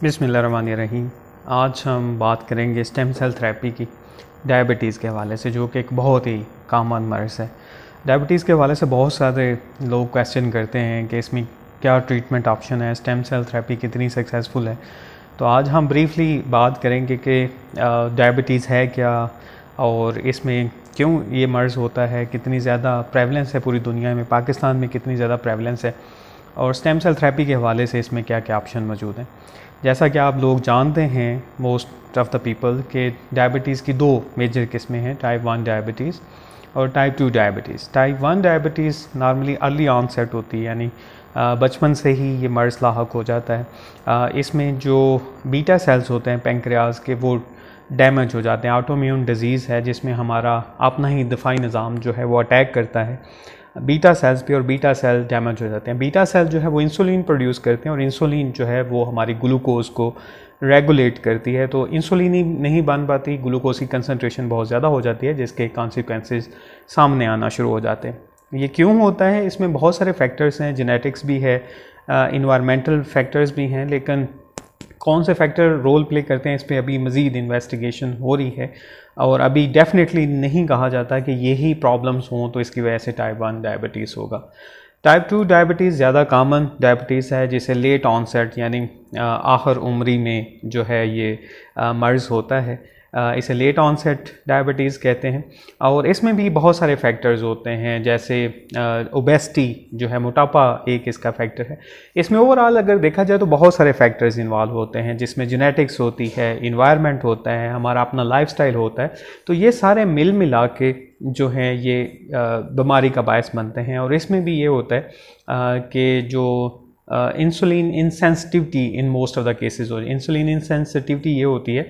बिस्मिल्लाहिर्रहमानिर्रहीम। आज हम बात करेंगे स्टेम सेल थेरेपी की डायबिटीज़ के हवाले से, जो कि एक बहुत ही कॉमन मर्ज़ है। डायबिटीज़ के हवाले से बहुत सारे लोग क्वेश्चन करते हैं कि इसमें क्या ट्रीटमेंट ऑप्शन है, स्टेम सेल थेरेपी कितनी सक्सेसफुल है। तो आज हम ब्रीफली बात करेंगे कि डायबिटीज़ है क्या और इसमें क्यों ये मर्ज़ होता है, कितनी ज़्यादा प्रेवलेंस है पूरी दुनिया में, पाकिस्तान में कितनी ज़्यादा प्रेवलेंस है और स्टेम सेल थेरेपी के हवाले से इसमें क्या क्या ऑप्शन मौजूद हैं। जैसा कि आप लोग जानते हैं मोस्ट ऑफ़ द पीपल के डायबिटीज़ की दो मेजर किस्में हैं, टाइप 1 डायबिटीज़ और type 2 diabetes. Type 1 diabetes normally early onset होती है, यानी बचपन से ही ये मर्ज़ लाहक हो जाता है। इसमें जो बीटा सेल्स होते हैं पेंक्रियाज के, वो डैमेज हो जाते हैं। ऑटोइम्यून डिजीज़ है जिसमें हमारा अपना ही दिफाई निज़ाम जो है वो अटैक करता है बीटा सेल्स पे और बीटा सेल डैमेज हो जाते हैं। बीटा सेल जो है वो इंसुलिन प्रोड्यूस करते हैं और इंसुलिन जो है वो हमारी ग्लूकोज़ को रेगुलेट करती है। तो इंसुलिन ही नहीं बन पाती, ग्लूकोज की कंसनट्रेशन बहुत ज़्यादा हो जाती है, जिसके कॉन्सिक्वेंसेस सामने आना शुरू हो जाते हैं। ये क्यों होता है? इसमें बहुत सारे फैक्टर्स हैं, जेनेटिक्स भी है, इन्वायरमेंटल फैक्टर्स भी हैं, लेकिन कौन से फैक्टर रोल प्ले करते हैं इस पर अभी मज़ीद इन्वेस्टिगेशन हो रही है और अभी डेफिनेटली नहीं कहा जाता कि यही प्रॉब्लम्स हों तो इसकी वजह से टाइप 1 डायबिटीज़ होगा। टाइप 2 डायबिटीज़ ज़्यादा कॉमन डायबिटीज़ है, जिसे लेट ऑनसेट यानी आखिर उम्री में जो है ये मर्ज़ होता है। इसे लेट ऑनसेट डायबिटीज़ कहते हैं और इसमें भी बहुत सारे फैक्टर्स होते हैं, जैसे ओबेसिटी जो है, मोटापा एक इसका फैक्टर है। इसमें ओवरऑल अगर देखा जाए तो बहुत सारे फैक्टर्स इन्वॉल्व होते हैं, जिसमें जेनेटिक्स होती है, इन्वायरमेंट होता है, हमारा अपना लाइफस्टाइल होता है। तो ये सारे मिल मिला के जो हैं ये बीमारी का बायस बनते हैं। और इसमें भी ये होता है कि जो insulin insensitivity in most of the cases हो, इंसुलिन इनसेंसिटिविटी ये होती है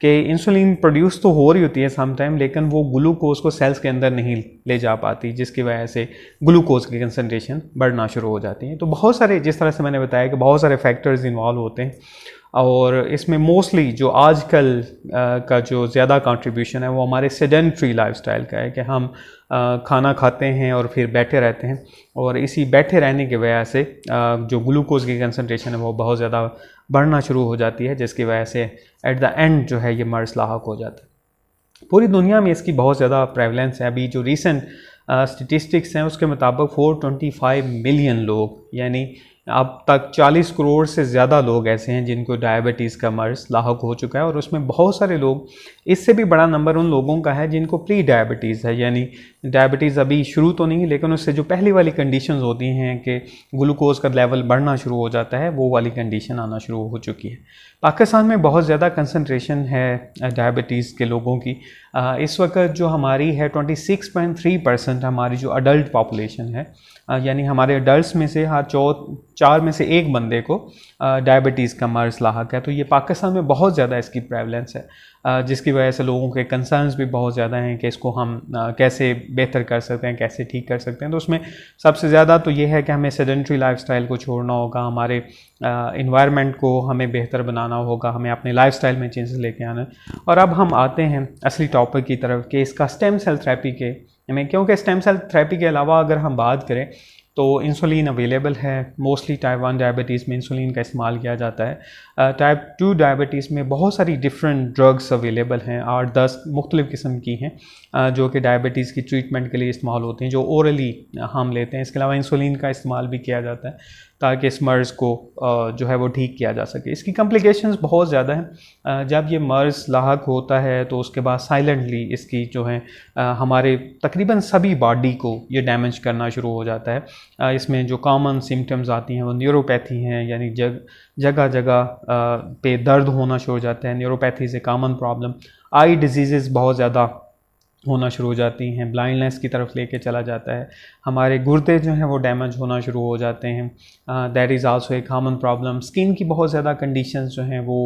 कि इंसुलिन प्रोड्यूस तो हो रही होती है सम टाइम, लेकिन वो ग्लूकोज को सेल्स के अंदर नहीं ले जा पाती, जिसकी वजह से ग्लूकोज की कंसनट्रेशन बढ़ना शुरू हो जाती है। तो बहुत सारे, जिस तरह से मैंने बताया कि बहुत सारे फैक्टर्स इन्वॉल्व होते हैं और इसमें मोस्टली जो आजकल का जो ज़्यादा कंट्रीब्यूशन है वो हमारे सेडेंट्री लाइफस्टाइल का है कि हम खाना खाते हैं और फिर बैठे रहते हैं और इसी बैठे रहने की वजह से जो ग्लूकोज की कंसनट्रेशन है वो बहुत ज़्यादा बढ़ना शुरू हो जाती है, जिसकी वजह से एट द एंड जो है ये मर्ज़ लाहक हो जाता है। पूरी दुनिया में इसकी बहुत ज़्यादा प्रेवलेंस है। अभी जो रीसेंट स्टेटिस्टिक्स हैं उसके मुताबिक 425 मिलियन लोग, यानी अब तक 40 करोड़ से ज़्यादा लोग ऐसे हैं जिनको डायबिटीज़ का मर्ज़ लाहक हो चुका है और उसमें बहुत सारे लोग, इससे भी बड़ा नंबर उन लोगों का है जिनको प्री डायबिटीज़ है, यानी डायबिटीज़ अभी शुरू तो नहीं, लेकिन उससे जो पहली वाली कंडीशंस होती हैं कि ग्लूकोज का लेवल बढ़ना शुरू हो जाता है, वो वाली कंडीशन आना शुरू हो चुकी है। पाकिस्तान में बहुत ज़्यादा कंसनट्रेशन है डायबिटीज़ के लोगों की। इस वक्त जो हमारी है 26.3% हमारी जो अडल्ट पॉपुलेशन है, यानी हमारे अडल्ट में से हर 4 में से एक बंदे को डायबिटीज़ का मर्ज़ लाहक है। तो ये पाकिस्तान में बहुत ज़्यादा इसकी प्रेवलेंस है, जिसकी वजह से लोगों के कंसर्न्स भी बहुत ज़्यादा हैं कि इसको हम कैसे बेहतर कर सकते हैं, कैसे ठीक कर सकते हैं। तो उसमें सबसे ज़्यादा तो ये है कि हमें सेडेंट्री लाइफस्टाइल को छोड़ना होगा, हमारे इन्वायरमेंट को हमें बेहतर बनाना होगा, हमें अपने लाइफस्टाइल में चेंजेस लेके आना है। और अब हम आते हैं असली टॉपिक की तरफ कि इसका स्टेम सेल थेरेपी के में, क्योंकि स्टेम सेल थेरेपी के अलावा अगर हम बात करें तो इंसुलिन अवेलेबल है। मोस्टली टाइप 1 डायबिटीज़ में इंसुलिन का इस्तेमाल किया जाता है। टाइप 2 डायबिटीज़ में बहुत सारी डिफरेंट ड्रग्स अवेलेबल हैं, 8-10 मुख्तलिफ़ किस्म की हैं जो कि डायबिटीज़ की ट्रीटमेंट के लिए इस्तेमाल होती हैं, जो ओरली हम लेते हैं। इसके अलावा इंसुलिन का इस्तेमाल भी किया जाता है ताकि इस मर्ज़ को जो है वो ठीक किया जा सके। इसकी कॉम्प्लिकेशंस बहुत ज़्यादा हैं। जब ये मर्ज़ लाहक होता है तो उसके बाद साइलेंटली इसकी जो है हमारे तकरीबन सभी बॉडी को ये डैमेज करना शुरू हो जाता है। इसमें जो कॉमन सिम्टम्स आती हैं वो न्यूरोपैथी हैं, यानी जगह जगह पे दर्द होना शुरू हो जाता है। न्यूरोपैथी से कॉमन प्रॉब्लम, आई डिजीज़ बहुत ज़्यादा होना शुरू हो जाती हैं, ब्लाइंडनेस की तरफ लेके चला जाता है, हमारे गुर्दे जो हैं वो डैमेज होना शुरू हो जाते हैं। That is also a common problem. Skin की बहुत ज़्यादा कंडीशंस जो हैं वो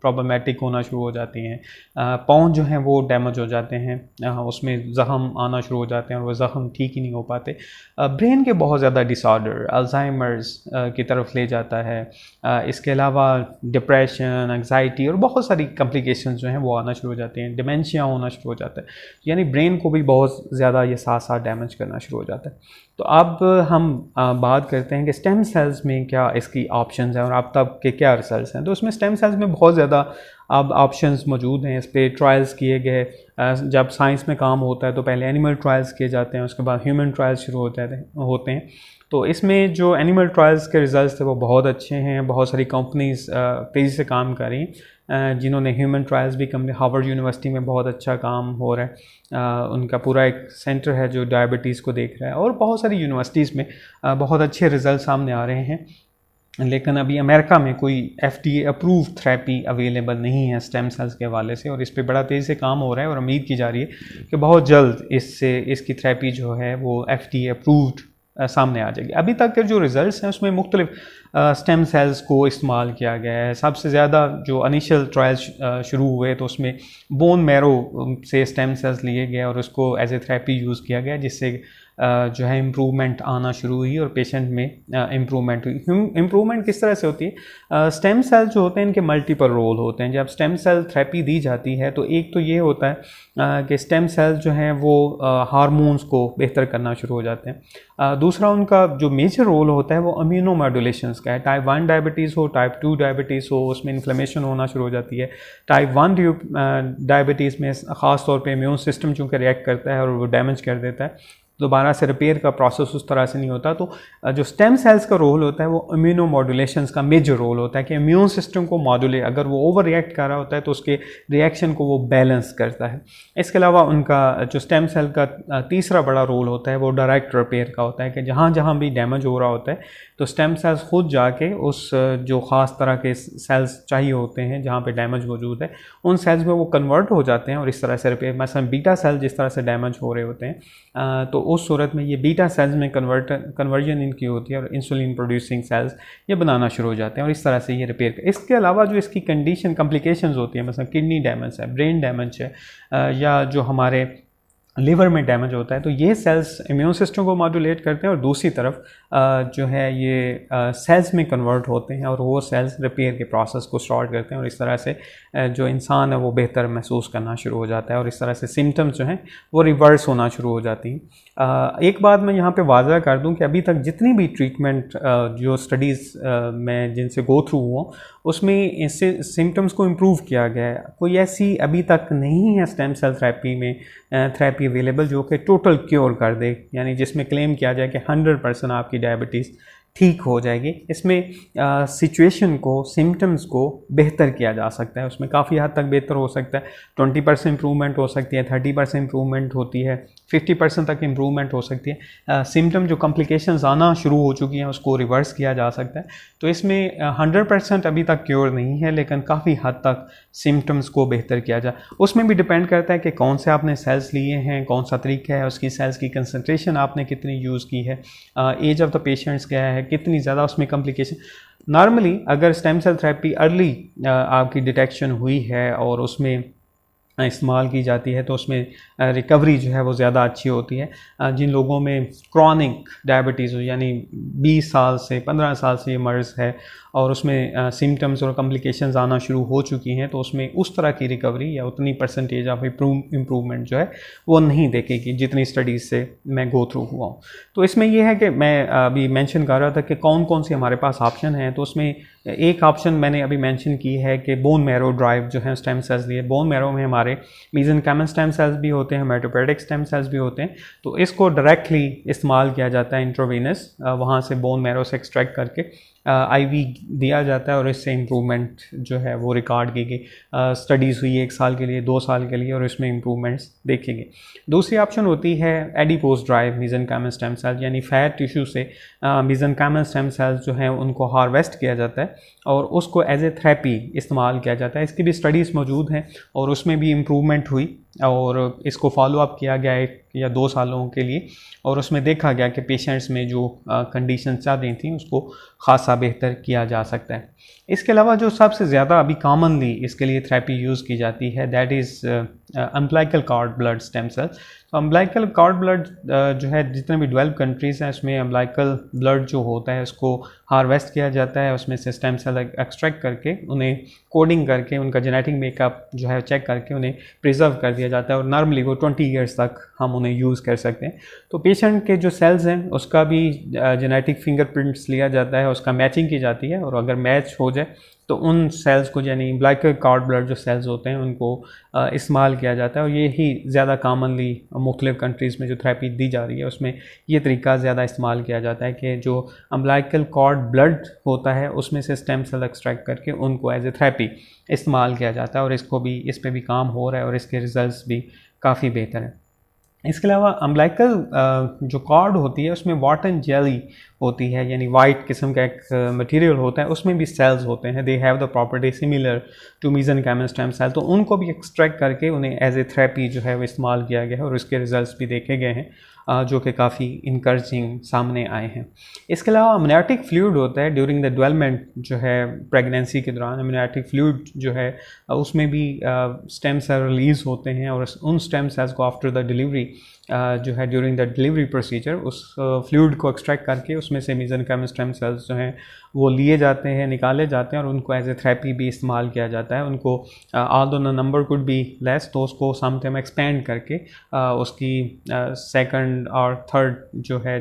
प्रॉब्लमेटिक होना शुरू हो जाती हैं। पाँव जो हैं वो डैमेज हो जाते हैं, उसमें ज़ख़म आना शुरू हो जाते हैं और वो ज़ख़म ठीक ही नहीं हो पाते। ब्रेन के बहुत ज़्यादा डिसऑर्डर, अल्ज़ाइमर्स की तरफ ले जाता है। इसके अलावा डिप्रेशन, एंग्जाइटी और बहुत सारी कॉम्प्लिकेशंस जो हैं वो आना शुरू हो जाती हैं, डिमेंशिया होना शुरू हो जाता है। यानी ब्रेन को भी बहुत ज़्यादा ये साथ साथ डैमेज करना शुरू हो जाता है। तो अब हम बात करते हैं कि स्टेम सेल्स में क्या इसकी ऑप्शंस हैं और अब तक के क्या रिजल्ट्स हैं। तो उसमें स्टेम सेल्स में बहुत ज़्यादा अब ऑप्शंस मौजूद हैं। इस पर ट्रायल्स किए गए, जब साइंस में काम होता है तो पहले एनिमल ट्रायल्स किए जाते हैं, उसके बाद ह्यूमन ट्रायल्स शुरू होते हैं। तो इसमें जो एनिमल ट्रायल्स के रिजल्ट्स थे वो बहुत अच्छे हैं। बहुत सारी कंपनीज तेज़ी से काम कर रही हैं जिन्होंने ह्यूमन ट्रायल्स भी कंपनी हार्वर्ड यूनिवर्सिटी में बहुत अच्छा काम हो रहा है। उनका पूरा एक सेंटर है जो डायबिटीज़ को देख रहा है, और बहुत सारी यूनिवर्सिटीज़ में बहुत अच्छे रिजल्ट सामने आ रहे हैं। लेकिन अभी अमेरिका में कोई FDA अप्रूव थेरेपी अवेलेबल नहीं है स्टेम सेल्स के हवाले से, और इस पर बड़ा तेज़ी से काम हो रहा है और उम्मीद की जा रही है कि बहुत जल्द इसकी थेरेपी जो है वो FDA अप्रूव्ड सामने आ जाएगी। अभी तक के जो रिज़ल्ट्स हैं उसमें मुख्तलिफ स्टेम सेल्स को इस्तेमाल किया गया है। सबसे ज़्यादा जो इनिशियल ट्रायल्स शुरू हुए तो उसमें बोन मैरो से स्टेम सेल्स लिए गए और उसको एज ए थेरेपी यूज़ किया गया, जिससे जो है इम्प्रूवमेंट आना शुरू हुई और पेशेंट में इम्प्रूवमेंट हुई। इम्प्रूवमेंट किस तरह से होती है? स्टेम सेल जो होते हैं इनके मल्टीपल रोल होते हैं। जब स्टेम सेल थेरेपी दी जाती है तो एक तो ये होता है कि स्टेम सेल जो हैं वो हार्मोन्स को बेहतर करना शुरू हो जाते हैं। दूसरा उनका जो मेजर रोल होता है वो इम्यूनो मॉड्यूलेशंस का है। टाइप 1 डायबिटीज़ हो, टाइप 2 डायबिटीज़ हो, उसमें इन्फ्लेमेशन होना शुरू हो जाती है। टाइप 1 डायबिटीज़ में ख़ास तौर पे इम्यून सिस्टम चूँकि रिएक्ट करता है और वो डैमेज कर देता है, दोबारा से रिपेयर का प्रोसेस उस तरह से नहीं होता। तो जो स्टेम सेल्स का रोल होता है वो इम्यूनो मॉड्यूलेशंस का मेजर रोल होता है कि इम्यून सिस्टम को मॉड्यूलेट, अगर वो ओवर रिएक्ट कर रहा होता है तो उसके रिएक्शन को वो बैलेंस करता है। इसके अलावा उनका जो स्टेम सेल का तीसरा बड़ा रोल होता है वो डायरेक्ट रिपेयर का होता है कि जहाँ जहाँ भी डैमेज हो रहा होता है तो स्टेम सेल्स खुद जाके उस जो ख़ास तरह के सेल्स चाहिए होते हैं जहाँ पे डैमेज मौजूद है उन सेल्स में वो कन्वर्ट हो जाते हैं और इस तरह से रिपेयर, मसलन बीटा सेल जिस तरह से डैमेज हो रहे होते हैं तो उस सूरत में ये बीटा सेल्स में कन्वर्जन इनकी होती है और इंसुलिन प्रोड्यूसिंग सेल्स ये बनाना शुरू हो जाते हैं और इस तरह से ये रिपेयर कर। इसके अलावा जो इसकी कंडीशन कॉम्प्लिकेशंस होती है, मतलब किडनी डैमेज है, ब्रेन डैमेज है, या जो हमारे लिवर में डैमेज होता है, तो ये सेल्स इम्यून सिस्टम को मॉड्यूलेट करते हैं और दूसरी तरफ जो है ये सेल्स में कन्वर्ट होते हैं और वो सेल्स रिपेयर के प्रोसेस को स्टार्ट करते हैं और इस तरह से जो इंसान है वो बेहतर महसूस करना शुरू हो जाता है और इस तरह से सिम्टम्स जो हैं वो रिवर्स होना शुरू हो जाती हैं। एक बात मैं यहाँ पे वाज़ा कर दूँ कि अभी तक जितनी भी ट्रीटमेंट जो स्टडीज़ में जिनसे गो थ्रू हुआ उसमें इससे सिम्टम्स को इम्प्रूव किया गया है। कोई ऐसी अभी तक नहीं है स्टेम सेल थेरेपी में थेरेपी अवेलेबल जो कि टोटल क्योर कर दे, यानी जिसमें क्लेम किया जाए कि 100% आपकी डायबिटीज़ ठीक हो जाएगी। इसमें सिचुएशन को, सिम्टम्स को बेहतर किया जा सकता है, उसमें काफ़ी हद तक बेहतर हो सकता है। 20% इम्प्रूवमेंट हो सकती है, 30% इम्प्रूवमेंट होती है, 50% तक इम्प्रूवमेंट हो सकती है। सिम्टम जो कॉम्प्लिकेशंस आना शुरू हो चुकी हैं उसको रिवर्स किया जा सकता है। तो इसमें 100% अभी तक क्योर नहीं है, लेकिन काफ़ी हद तक सिम्टम्स को बेहतर किया जाए। उसमें भी डिपेंड करता है कि कौन से आपने सेल्स लिए हैं, कौन सा तरीका है, उसकी सेल्स की कंसंट्रेशन आपने कितनी यूज़ की है, एज ऑफ द पेशेंट्स क्या है, कितनी ज़्यादा उसमें कॉम्प्लिकेशन। नॉर्मली अगर स्टेम सेल थेरेपी अर्ली आपकी डिटेक्शन हुई है और उसमें इस्तेमाल की जाती है तो उसमें रिकवरी जो है वो ज़्यादा अच्छी होती है। जिन लोगों में क्रॉनिक डायबिटीज़ हो, यानी 20 साल से 15 साल से ये मर्ज़ है और उसमें सिम्टम्स और कॉम्प्लिकेशंस आना शुरू हो चुकी हैं, तो उसमें उस तरह की रिकवरी या उतनी परसेंटेज ऑफ इम्प्रूवमेंट जो है वो नहीं देखेगी जितनी स्टडीज़ से मैं गो थ्रू हुआ हूँ। तो इसमें यह है कि मैं अभी मेंशन कर रहा था कि कौन कौन सी हमारे पास ऑप्शन हैं। तो उसमें एक ऑप्शन मैंने अभी मेंशन की है कि बोन मैरो ड्राइव जो है स्टेम सेल्स लिए। बोन मैरो में हमारे मेसेनकाइमल स्टेम सेल्स भी होते हैं, हेमेटोपोएटिक स्टेम सेल्स भी होते हैं, तो इसको डायरेक्टली इस्तेमाल किया जाता है इंट्रावेनस, वहाँ से बोन मैरो से एक्सट्रैक्ट करके IV दिया जाता है और इससे इम्प्रूवमेंट जो है वो रिकॉर्ड की गई। स्टडीज़ हुई 1 साल के लिए, 2 साल के लिए, और इसमें इम्प्रूवमेंट्स देखे गए। दूसरी ऑप्शन होती है adipose drive mesenchymal stem cells, यानी फैट टिश्यू से मेसेनकाइमल स्टेम सेल्स जो हैं उनको हार्वेस्ट किया जाता है और उसको एज ए थेरेपी इस्तेमाल किया जाता है। इसकी भी स्टडीज़ मौजूद हैं और उसमें भी इम्प्रूवमेंट हुई और इसको फॉलोअप किया गया 1 या 2 सालों के लिए और उसमें देखा गया कि पेशेंट्स में जो कंडीशन चल रही थी उसको ख़ासा बेहतर किया जा सकता है। इसके अलावा जो सबसे ज़्यादा अभी कॉमनली इसके लिए थेरेपी यूज़ की जाती है that is umbilical cord blood stem cells. तो अम्बिलिकल कॉर्ड ब्लड जो है जितने भी 12 कंट्रीज़ हैं उसमें अम्बिलिकल ब्लड जो होता है उसको हार्वेस्ट किया जाता है, उसमें से स्टेम सेल एक्सट्रैक्ट करके उन्हें कोडिंग करके उनका जेनेटिक मेकअप जो है चेक करके उन्हें प्रिजर्व कर दिया जाता है और नॉर्मली वो 20 ईयर्स तक हम उन्हें यूज़ कर सकते हैं। तो पेशेंट के जो सेल्स हैं उसका भी जेनेटिक फिंगरप्रिंट्स लिया जाता है, उसका मैचिंग की जाती है और अगर मैच हो जाए तो उन सेल्स को यानी अम्बिलिकल कॉर्ड ब्लड जो सेल्स होते हैं उनको इस्तेमाल किया जाता है और ये ही ज़्यादा कॉमनली मुख्तलिफ़ कंट्रीज़ में जो थेरेपी दी जा रही है उसमें ये तरीका ज़्यादा इस्तेमाल किया जाता है कि जो अम्बिलिकल कॉर्ड ब्लड होता है उसमें से स्टेम सेल एक्सट्रैक्ट करके उनको एज ए थेरेपी इस्तेमाल किया जाता है और इस पर भी काम हो रहा है और इसके रिज़ल्ट भी काफ़ी बेहतर हैं। इसके अलावा अम्बिलिकल जो कॉर्ड होती है उसमें वाटर जेली होती है, यानी वाइट किस्म का एक मटेरियल होता है, उसमें भी सेल्स होते हैं। They have the property similar to mesenchymal stem cell, तो उनको भी एक्सट्रैक्ट करके उन्हें एज ए थेरेपी जो है वो इस्तेमाल किया गया है और उसके रिजल्ट्स भी देखे गए हैं जो कि काफ़ी इंकरेजिंग सामने आए हैं। इसके अलावा अमनियोटिक फ्लूइड होता है ड्यूरिंग द डेवलपमेंट जो है प्रेगनेंसी के दौरान, अमनियोटिक फ्लूइड जो है उसमें भी स्टेम सेल रिलीज़ होते हैं और उन स्टेम सेल्स को आफ्टर द डिलीवरी जो है ड्यूरिंग द डिलीवरी प्रोसीजर उस फ्लूइड को एक्सट्रैक्ट करके उसमें से मेसेनकाइमल स्टेम सेल्स जो हैं वो लिए जाते हैं, निकाले जाते हैं और उनको एज ए थेरेपी भी इस्तेमाल किया जाता है। उनको although the number could be less तो उसको समटाइम एक्सपेंड करके उसकी सेकंड और थर्ड जो है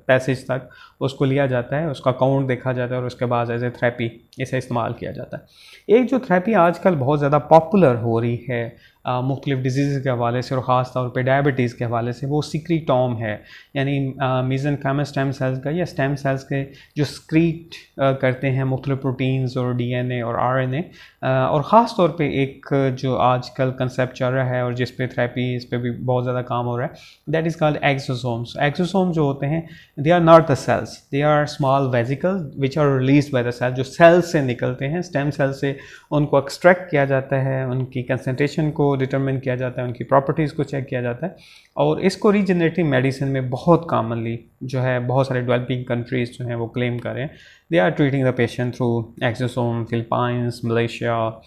पैसेज तक उसको लिया जाता है, उसका काउंट देखा जाता है और उसके बाद एज ए थेरेपी इसे इस्तेमाल किया जाता है। एक जो थेरेपी आजकल बहुत ज़्यादा पॉपुलर हो रही है मुख्तलिफ़ डिजीज़ के हवाले से और ख़ास तौर पे डायबिटीज़ के हवाले से, वो सिक्रीटोम है, यानी मेसेनकाइमल स्टेम सेल्स का या स्टेम सेल्स के जो स्क्रीट करते हैं मुख्तलिफ़ प्रोटीन्स और डीएनए और आरएनए, और ख़ास तौर पे एक जो आजकल कंसेप्ट चल रहा है और जिस पे थेरेपी इस पे भी बहुत ज़्यादा काम हो रहा है, that is called exosomes. Exosome जो होते हैं they are not the cells, they are small vesicle which are release by the cell, जो सेल्स से निकलते हैं, स्टेम सेल से उनको एक्सट्रैक्ट किया जाता है, उनकी कंसनट्रेशन को डिटरमिन किया जाता है, उनकी प्रॉपर्टीज़ को चेक किया जाता है और इसको रीजनरेटिव मेडिसिन में बहुत कॉमनली जो है बहुत सारे डेवलपिंग कंट्रीज़ जो हैं वो क्लेम कर रहे हैं they are treating the patient through exosome. Philippines, Malaysia,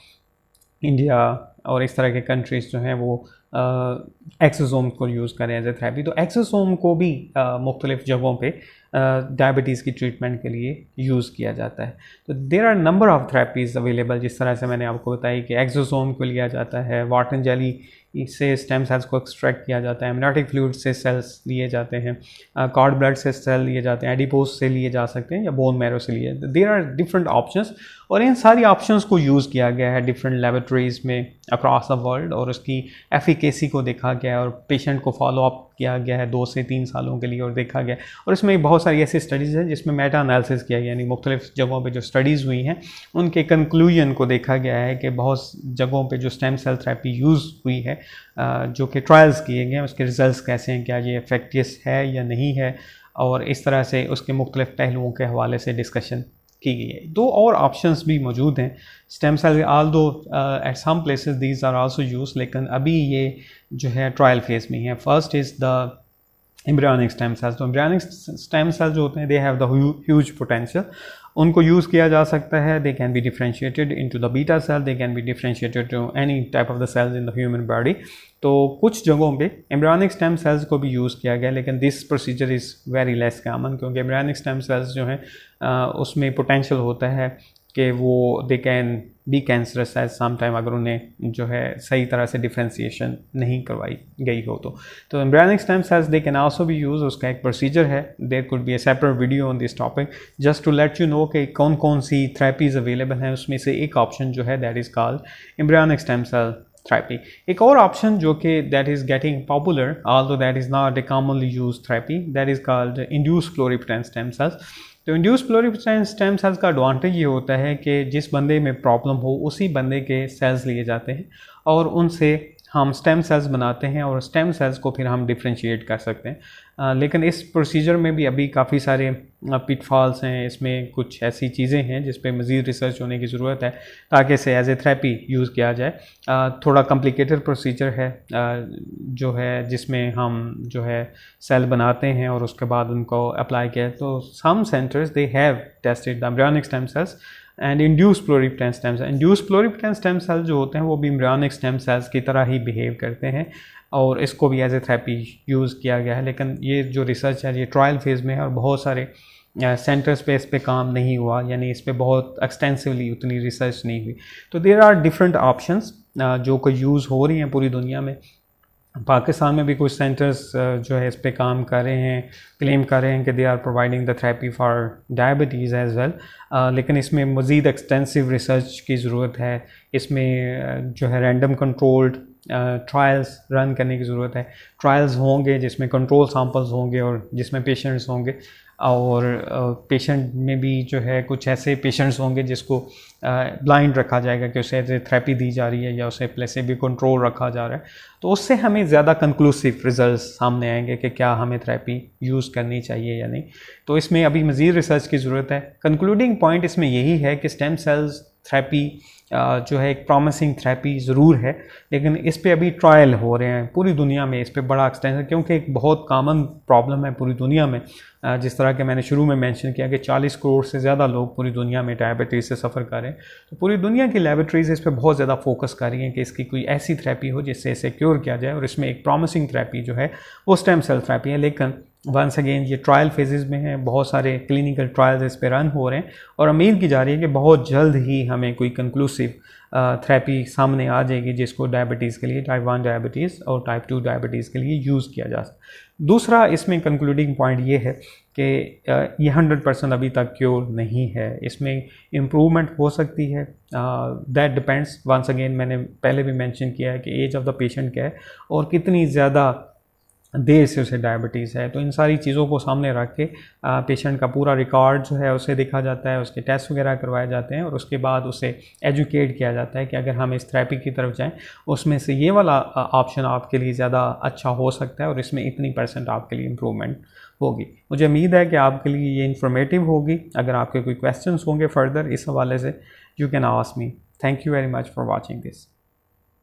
India और इस तरह के कंट्रीज़ जो हैं वो एक्सोसोम को यूज़ करें एज ए थेरेपी। तो एक्सोसोम को भी मुख्तलिफ़ जगहों पे डायबिटीज़ की ट्रीटमेंट के लिए यूज़ किया जाता है। तो there are number of therapies available, जिस तरह से मैंने आपको बताया कि एक्सोसोम को लिया जाता है, वाटर जेली से स्टेम सेल्स को एक्सट्रैक्ट किया जाता है, अमनियोटिक फ्लूइड से सेल्स लिए जाते हैं, कॉर्ड ब्लड से सेल लिए जाते हैं, एडिपोज से लिए जा सकते हैं या बोन मैरो से लिए। देयर आर डिफरेंट ऑप्शंस और इन सारी ऑप्शंस को यूज़ किया गया है डिफरेंट लेबोरेटरीज़ में अक्रॉस द वर्ल्ड और उसकी एफिकेसी को देखा गया है और पेशेंट को फॉलो अप किया गया है 2 से 3 सालों के लिए और देखा गया। और इसमें बहुत सारी ऐसी स्टडीज़ हैं जिसमें मेटा एनालिसिस किया गया, यानी मुख्तलिफ़ जगहों पे जो स्टडीज़ हुई हैं उनके कंक्लूजन को देखा गया है कि बहुत जगहों पे जो स्टेम सेल थेरेपी यूज़ हुई है जो कि ट्रायल्स किए गए हैं उसके रिजल्ट्स कैसे हैं, क्या ये इफेक्टिव है या नहीं है, और इस तरह से उसके मुख्तलिफ़ पहलुओं के हवाले से डिस्कशन की गई है। 2 और ऑप्शंस भी मौजूद हैं stem cell, although at some places these are also use, लेकिन अभी ये जो है ट्रायल फेज में है। First is the embryonic stem cells. तो एम्ब्रियोनिक स्टेम सेल जो होते हैं they have the huge potential, उनको यूज़ किया जा सकता है। They can be differentiated into the beta cell, they can be differentiated to any type of the cells in the human body. तो कुछ जगहों पे एम्ब्रियोनिक स्टेम सेल्स को भी यूज़ किया गया, लेकिन this procedure is very less common क्योंकि एम्ब्रियोनिक स्टेम सेल्स जो हैं उसमें पोटेंशियल होता है कि वो they can be cancerous as some time अगर उन्हें जो है सही तरह से डिफ्रेंसिएशन नहीं करवाई गई हो। तो embryonic stem cells they can also be use, उसका एक प्रोसीजर है। There could be a separate video on this topic just to let you know कि कौन कौन सी थेरेपीज़ अवेलेबल हैं। उसमें से एक ऑप्शन जो है that is called embryonic stem cell therapy. एक और ऑप्शन जो कि that is getting popular although that is not a commonly use therapy, that is called induced pluripotent stem cells. तो इंड्यूस्ड प्लूरिपोटेंट स्टेम सेल्स का advantage ये होता है कि जिस बंदे में प्रॉब्लम हो उसी बंदे के सेल्स लिए जाते हैं और उनसे हम स्टेम सेल्स बनाते हैं और स्टेम सेल्स को फिर हम डिफ्रेंशिएट कर सकते हैं। लेकिन इस प्रोसीजर में भी अभी काफ़ी सारे पिटफॉल्स हैं, इसमें कुछ ऐसी चीज़ें हैं जिस पे मज़ीद रिसर्च होने की ज़रूरत है ताकि इसे एज ए थेरेपी यूज़ किया जाए। थोड़ा कॉम्प्लिकेटेड प्रोसीजर है जो है जिसमें हम जो है सेल बनाते हैं और उसके बाद उनको अप्लाई किया। तो some centres they have tested the embryonic stem cells and induced pluripotent stem cell. Induced pluripotent stem cell जो होते हैं वो भी एम्ब्रियोनिक स्टेम सेल्स की तरह ही बिहेव करते हैं और इसको भी एज ए थेरेपी यूज़ किया गया है। लेकिन ये जो रिसर्च है ये ट्रायल फेज़ में है और बहुत सारे सेंटर्स पे इस पे काम नहीं हुआ, यानी इस पे बहुत एक्सटेंसिवली उतनी रिसर्च नहीं हुई। तो देयर आर डिफरेंट ऑप्शंस जो कि यूज़ हो रही हैं पूरी दुनिया में। पाकिस्तान में भी कुछ सेंटर्स जो है इस पे काम कर रहे हैं, क्लेम कर रहे हैं कि they are providing the therapy for diabetes as well, लेकिन इसमें मज़ीद एक्सटेंसिव रिसर्च की ज़रूरत है। इसमें जो है रैंडम कंट्रोल्ड ट्रायल्स रन करने की ज़रूरत है। ट्रायल्स होंगे जिसमें कंट्रोल सैंपल्स होंगे और जिसमें पेशेंट्स होंगे, और पेशेंट में भी जो है कुछ ऐसे पेशेंट्स होंगे जिसको ब्लाइंड रखा जाएगा कि उसे थेरेपी दी जा रही है या उसे प्लेसिबो कंट्रोल रखा जा रहा है। तो उससे हमें ज़्यादा कंक्लूसिव रिजल्ट्स सामने आएंगे कि क्या हमें थेरेपी यूज़ करनी चाहिए या नहीं। तो इसमें अभी मज़ीद रिसर्च की ज़रूरत है। कंक्लूडिंग पॉइंट इसमें यही है कि स्टेम सेल्स थेरेपी जो है एक प्रॉमिसिंग थेरेपी ज़रूर है, लेकिन इस पे अभी ट्रायल हो रहे हैं पूरी दुनिया में। इस पे बड़ा एक्सटेंशन, क्योंकि एक बहुत कॉमन प्रॉब्लम है पूरी दुनिया में। जिस तरह के मैंने शुरू में मेंशन किया कि 40 करोड़ से ज़्यादा लोग पूरी दुनिया में डायबिटीज़ से सफ़र कर रहे हैं। तो पूरी दुनिया की लैबोरेटरीज इस पर बहुत ज़्यादा फोकस कर रही हैं कि इसकी कोई ऐसी थेरेपी हो जिससे इसे क्योर किया जाए, और इसमें एक प्रॉमिसिंग थेरेपी जो है वो स्टेम सेल थेरेपी है। लेकिन वंस अगेन ये ट्रायल फेजेस में है, बहुत सारे क्लिनिकल ट्रायल्स इस पर रन हो रहे हैं और उम्मीद की जा रही है कि बहुत जल्द ही हमें कोई कंक्लूसिव थेरेपी सामने आ जाएगी जिसको डायबिटीज़ के लिए, टाइप 1 डायबिटीज़ और टाइप 2 डायबिटीज़ के लिए यूज़ किया जा सकता। दूसरा इसमें कंक्लूडिंग पॉइंट ये है कि ये 100% अभी तक क्योर नहीं है, इसमें इम्प्रूवमेंट हो सकती है। दैट डिपेंड्स, वंस अगेन मैंने पहले भी मेंशन किया है कि एज ऑफ द पेशेंट क्या है और कितनी ज़्यादा देर से उसे डायबिटीज़ है। तो इन सारी चीज़ों को सामने रख के पेशेंट का पूरा रिकॉर्ड जो है उसे देखा जाता है, उसके टेस्ट वगैरह करवाए जाते हैं और उसके बाद उसे एजुकेट किया जाता है कि अगर हम इस थेरेपी की तरफ जाएं उसमें से ये वाला ऑप्शन आपके लिए ज़्यादा अच्छा हो सकता है और इसमें इतनी % आपके लिए इम्प्रूवमेंट होगी। मुझे उम्मीद है कि आपके लिए ये इन्फॉर्मेटिव होगी। अगर आपके कोई क्वेश्चंस होंगे फर्दर इस हवाले से, you can ask me. Thank you very much for watching this.